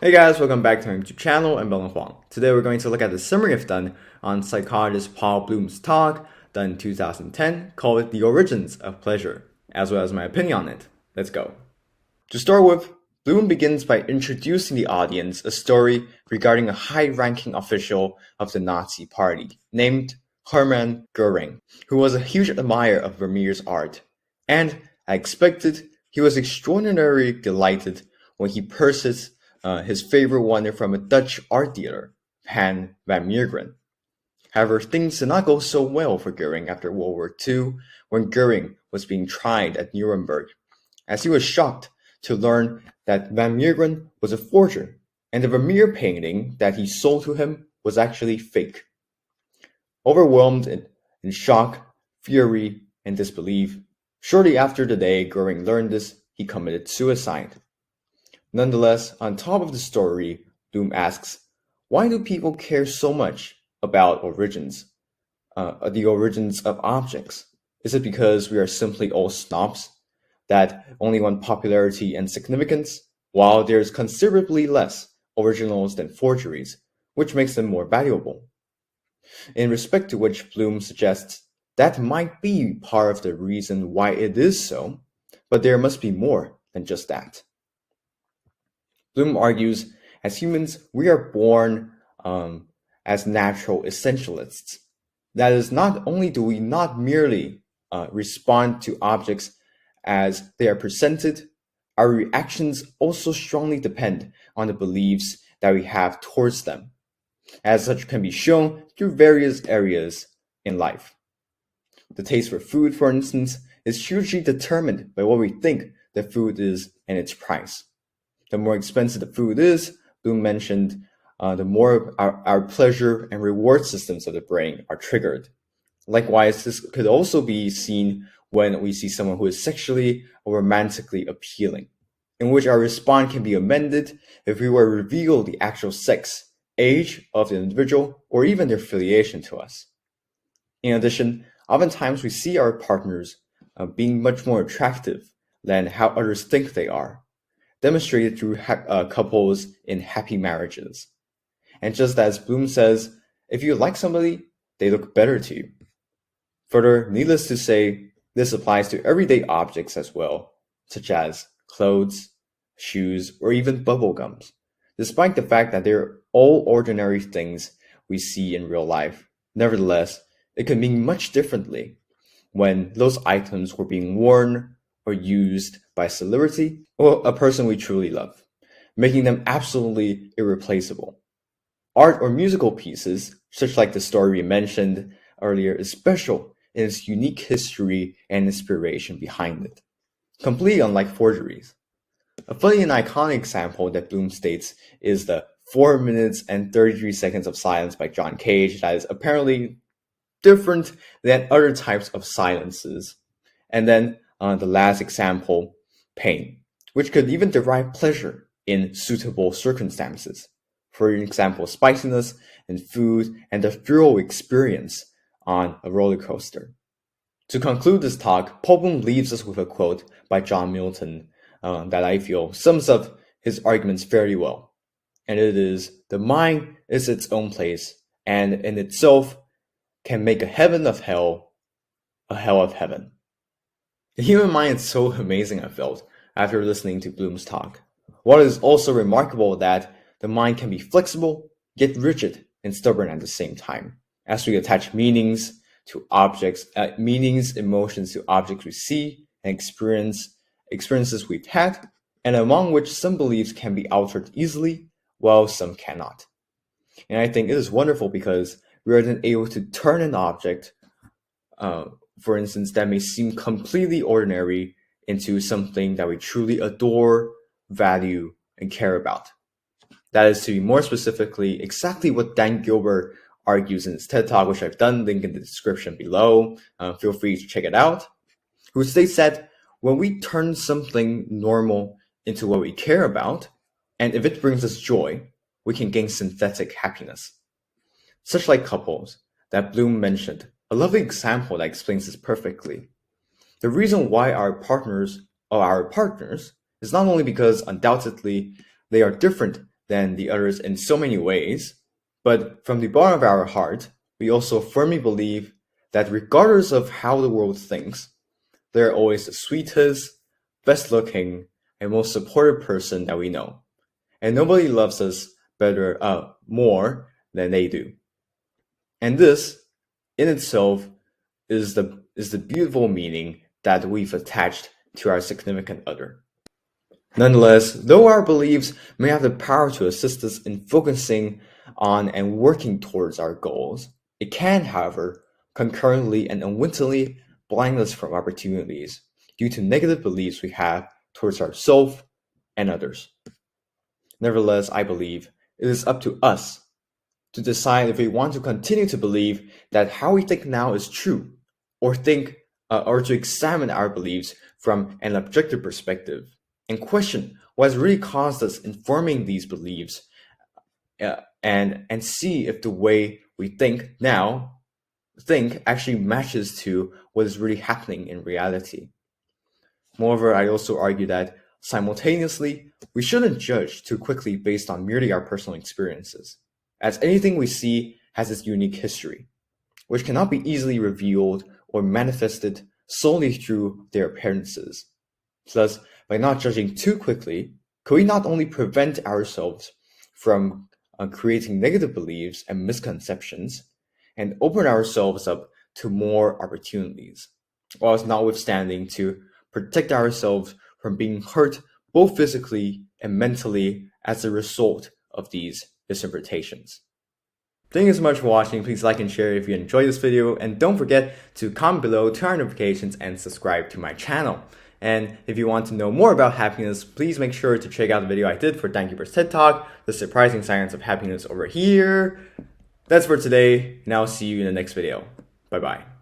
Hey guys, welcome back to my YouTube channel. I'm Belen Huang. Today we're going to look at the summary I've done on psychologist Paul Bloom's talk done in 2010 called The Origins of Pleasure, as well as my opinion on it. Let's go. To start with, Bloom begins by introducing the audience a story regarding a high-ranking official of the Nazi Party named Hermann Goering, who was a huge admirer of Vermeer's art. And, I expected, he was extraordinarily delighted when he purchased his favorite wonder from a Dutch art dealer, Pan van Meegeren. However, things did not go so well for Goering after World War II, when Goering was being tried at Nuremberg, as he was shocked to learn that van Meegeren was a forger, and the Vermeer painting that he sold to him was actually fake. Overwhelmed in shock, fury, and disbelief, shortly after the day Goering learned this, he committed suicide. Nonetheless, on top of the story, Bloom asks, why do people care so much about origins, the origins of objects? Is it because we are simply all snobs that only want popularity and significance, while there's considerably less originals than forgeries, which makes them more valuable? In respect to which Bloom suggests that might be part of the reason why it is so, but there must be more than just that. Bloom argues, as humans, we are born as natural essentialists. That is, not only do we not merely respond to objects as they are presented, our reactions also strongly depend on the beliefs that we have towards them, as such can be shown through various areas in life. The taste for food, for instance, is hugely determined by what we think the food is and its price. The more expensive the food is, Bloom mentioned, the more our pleasure and reward systems of the brain are triggered. Likewise, this could also be seen when we see someone who is sexually or romantically appealing, in which our response can be amended if we were to reveal the actual sex, age of the individual, or even their affiliation to us. In addition, oftentimes we see our partners being much more attractive than how others think they are, demonstrated through couples in happy marriages. And just as Bloom says, if you like somebody, they look better to you. Further, needless to say, this applies to everyday objects as well, such as clothes, shoes, or even bubble gums. Despite the fact that they're all ordinary things we see in real life, nevertheless, it can mean much differently when those items were being worn or used by a celebrity or a person we truly love, making them absolutely irreplaceable. Art or musical pieces, such like the story we mentioned earlier, is special in its unique history and inspiration behind it, completely unlike forgeries. A funny and iconic example that Bloom states is the 4 minutes and 33 seconds of silence by John Cage that is apparently different than other types of silences. And then the last example, pain, which could even derive pleasure in suitable circumstances. For example, spiciness in food and the thrill experience on a roller coaster. To conclude this talk, Paul Bloom leaves us with a quote by John Milton that I feel sums up his arguments fairly well. And it is, the mind is its own place, and in itself can make a heaven of hell, a hell of heaven. The human mind is so amazing, I felt, after listening to Bloom's talk. What is also remarkable that the mind can be flexible, yet rigid and stubborn at the same time, as we attach meanings to objects, emotions to objects we see and experiences we've had, and among which some beliefs can be altered easily, while some cannot. And I think it is wonderful because we are then able to turn an object, for instance, that may seem completely ordinary into something that we truly adore, value, and care about. That is, to be more specifically, exactly what Dan Gilbert argues in his TED Talk, which I've done, link in the description below. Feel free to check it out. Who states that when we turn something normal into what we care about, and if it brings us joy, we can gain synthetic happiness. Such like couples that Bloom mentioned, a lovely example that explains this perfectly. The reason why our partners are our partners is not only because undoubtedly they are different than the others in so many ways, but from the bottom of our heart, we also firmly believe that regardless of how the world thinks, they're always the sweetest, best looking, and most supportive person that we know. And nobody loves us more than they do. And this, in itself, is the beautiful meaning that we've attached to our significant other. Nonetheless, though our beliefs may have the power to assist us in focusing on and working towards our goals, it can, however, concurrently and unwittingly blind us from opportunities due to negative beliefs we have towards ourselves and others. Nevertheless, I believe it is up to us to decide if we want to continue to believe that how we think now is true, or to examine our beliefs from an objective perspective and question what has really caused us in forming these beliefs, and see if the way we think actually matches to what is really happening in reality. Moreover, I also argue that simultaneously, we shouldn't judge too quickly based on merely our personal experiences, as anything we see has its unique history, which cannot be easily revealed or manifested solely through their appearances. Thus, by not judging too quickly, could we not only prevent ourselves from creating negative beliefs and misconceptions, and open ourselves up to more opportunities, whilst notwithstanding to protect ourselves from being hurt both physically and mentally as a result of these misinterpretations. Thank you so much for watching. Please like and share if you enjoyed this video, and don't forget to comment below, turn on notifications, and subscribe to my channel. And if you want to know more about happiness, please make sure to check out the video I did for Dan Keeper's TED Talk, The Surprising Science of Happiness, over here. That's for today, and I'll see you in the next video. Bye-bye.